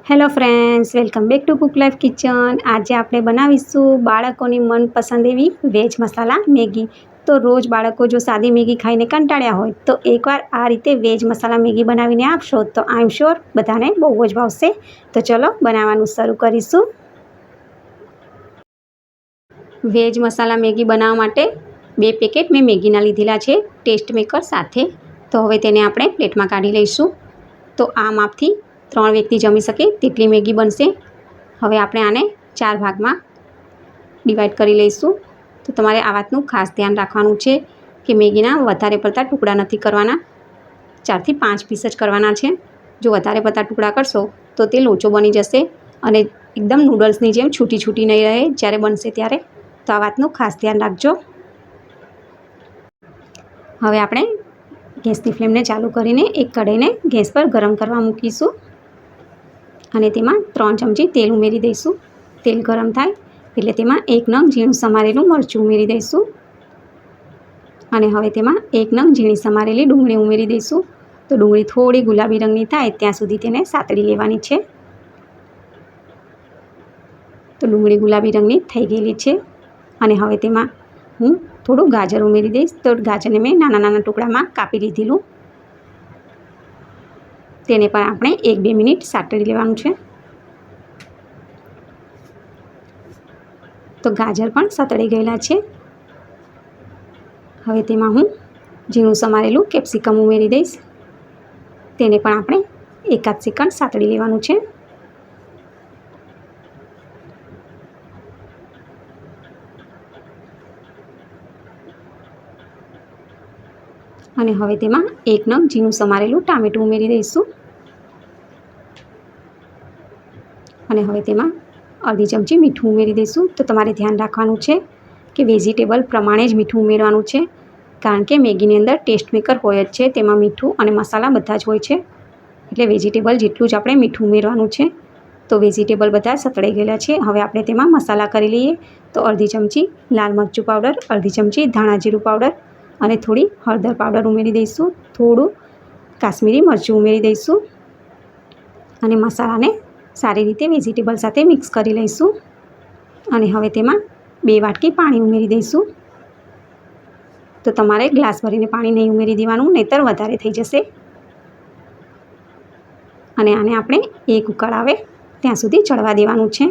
Hello friends, welcome back to cook life kitchen. આજે આપણે બનાવીશું બાળકોની મનપસંદ એવી વેજ મસાલા મેગી. તો રોજ બાળકો જો સાદી મેગી ખાઈને કંટાળ્યા હોય તો એકવાર આ રીતે વેજ મસાલા મેગી બનાવીને આપશો તો આઈ એમ શ્યોર બધાને બહુ જ ભાવશે. તો ચલો બનાવવાનું શરૂ કરીશું. વેજ મસાલા મેગી બનાવવા માટે 2 પેકેટ મેં મેગીના લીધેલા છે ટેસ્ટ મેકર સાથે. તો હવે તેને આપણે પ્લેટમાં કાઢી લઈશું. તો આ માપથી 3 વ્યક્તિ જમી શકે તેટલી મેગી બનશે. હવે આપણે આને 4 ભાગમાં ડિવાઈડ કરી લઈશું. તો તમારે આ વાતનું ખાસ ધ્યાન રાખવાનું છે કે મેગીના વધારે પડતા ટુકડા નથી કરવાના. 4 થી 5 પીસ જ કરવાના છે. જો વધારે પડતા ટુકડા કરશો તો તે લોચો બની જશે અને એકદમ નૂડલ્સની જેમ છૂટી છૂટી નહીં રહે જ્યારે બનશે ત્યારે. તો આ વાતનું ખાસ ધ્યાન રાખજો. હવે આપણે ગેસની ફ્લેમને ચાલુ કરીને એક કઢાઈને ગેસ પર ગરમ કરવા મૂકીશું અને તેમાં 3 ચમચી તેલ ઉમેરી દઈશું. તેલ ગરમ થાય એટલે તેમાં 1 નંગ ઝીણું સમારેલું મરચું ઉમેરી દઈશું અને હવે તેમાં 1 નંગ ઝીણી સમારેલી ડુંગળી ઉમેરી દઈશું. તો ડુંગળી થોડી ગુલાબી રંગની થાય ત્યાં સુધી તેને સાતળી લેવાની છે. તો ડુંગળી ગુલાબી રંગની થઈ ગયેલી છે અને હવે તેમાં હું થોડું ગાજર ઉમેરી દઈશ. તો ગાજરને મેં નાના નાના ટુકડામાં કાપી લીધેલું. તેને પણ આપણે 1-2 મિનિટ સાતળી લેવાનું છે. તો ગાજર પણ સાતળી ગયેલા છે. હવે તેમાં હું ઝીણું સમારેલું કેપ્સિકમ ઉમેરી દઈશ. તેને પણ આપણે 1 સેકન્ડ સાતળી લેવાનું છે. અને હવે તેમાં 1 નંગ ઝીણું સમારેલું ટામેટું ઉમેરી દઈશું અને હવે તેમાં અડધી ચમચી મીઠું ઉમેરી દઈશું. તો તમારે ધ્યાન રાખવાનું છે કે વેજીટેબલ પ્રમાણે જ મીઠું ઉમેરવાનું છે, કારણ કે મેગીની અંદર ટેસ્ટ મેકર હોય જ છે. તેમાં મીઠું અને મસાલા બધા જ હોય છે, એટલે વેજીટેબલ જેટલું જ આપણે મીઠું ઉમેરવાનું છે. તો વેજીટેબલ બધા સતળાઈ ગયેલા છે. હવે આપણે તેમાં મસાલા કરી લઈએ. તો અડધી ચમચી લાલ મરચું પાવડર, અડધી ચમચી ધાણા જીરું પાવડર અને થોડી હળદર પાવડર ઉમેરી દઈશું. થોડું કાશ્મીરી મરચું ઉમેરી દઈશું અને મસાલાને સારી રીતે વેજીટેબલ સાથે મિક્સ કરી લઈશું. અને હવે તેમાં 2 વાટકી પાણી ઉમેરી દઈશું. તો તમારે ગ્લાસ ભરીને પાણી નહીં ઉમેરી દેવાનું, નહીંતર વધારે થઈ જશે. અને આને આપણે 1 ઉકળ આવે ત્યાં સુધી ચડવા દેવાનું છે.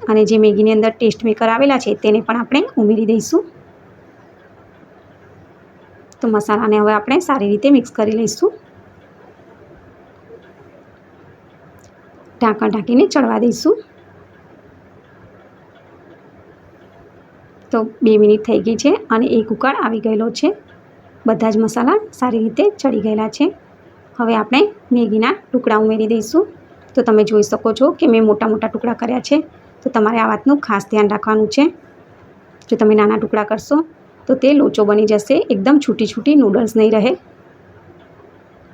અને જે મેગીની અંદર ટેસ્ટ મેકર આવેલા છે તેને પણ આપણે ઉમેરી દઈશું. તો મસાલાને હવે આપણે સારી રીતે મિક્સ કરી લઈશું. ઢાંકણ ઢાંકીને ચડવા દઈશું. તો 2 મિનિટ થઈ ગઈ છે અને 1 ઉકાળ આવી ગયેલો છે. બધા જ મસાલા સારી રીતે ચડી ગયેલા છે. હવે આપણે મેગીના ટુકડા ઉમેરી દઈશું. તો તમે જોઈ શકો છો કે મેં મોટા મોટા ટુકડા કર્યા છે. તો તમારે આ વાતનું ખાસ ધ્યાન રાખવાનું છે. જો તમે નાના ટુકડા કરશો તો તે લોચો બની જશે, એકદમ છૂટી છૂટી નૂડલ્સ નહીં રહે.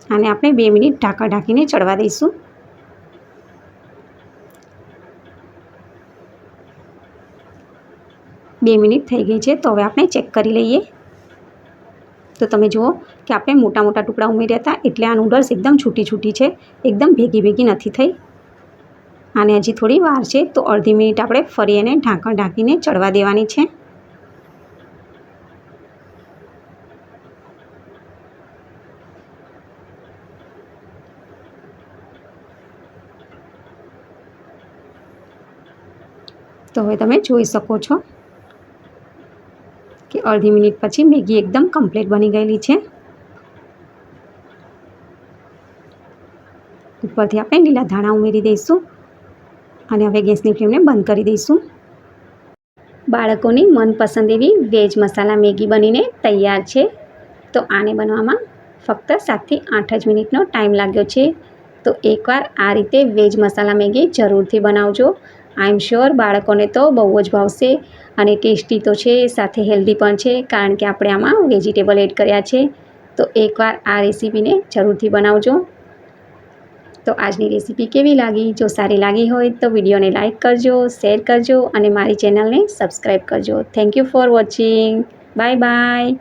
આને આપણે 2 મિનિટ ઢાંકણ ઢાંકીને ચડવા દઈશું. બે મિનિટ થઈ ગઈ છે. તો હવે આપણે ચેક કરી લઈએ. તો તમે જુઓ કે આપણે મોટા મોટા ટુકડા ઉમેર્યા હતા એટલે આ નૂડલ્સ એકદમ છૂટી છૂટી છે, એકદમ ભેગી ભેગી નથી થઈ. આને હજી થોડી વાર છે, તો અડધી મિનિટ આપણે ફરી એને ઢાંકણ ઢાંકીને ચડવા દેવાની છે. તો હવે તમે જોઈ શકો છો કે અડધી મિનિટ પછી મેગી એકદમ કમ્પ્લીટ બની ગયેલી છે. ઉપરથી આપણે લીલા ધાણા ઉમેરી દઈશું અને હવે ગેસની ફ્લેમને બંધ કરી દઈશું. બાળકોની મનપસંદ એવી વેજ મસાલા મેગી બનીને તૈયાર છે. તો આને બનાવવામાં ફક્ત 7 થી 8 જ મિનિટનો ટાઈમ લાગ્યો છે. તો એકવાર આ રીતે વેજ મસાલા મેગી જરૂરથી બનાવજો. આઈ એમ શ્યોર બાળકોને તો બહુ જ ભાવશે અને ટેસ્ટી તો છે, સાથે હેલ્ધી પણ છે, કારણ કે આપણે આમાં વેજીટેબલ એડ કર્યા છે. તો એકવાર આ રેસીપીને જરૂરથી બનાવજો. તો આજની રેસીપી કેવી લાગી? જો સારી લાગી હોય તો વિડીયોને લાઇક કરજો, શેર કરજો અને મારી ચેનલને સબસ્ક્રાઈબ કરજો. Thank you for watching. Bye bye.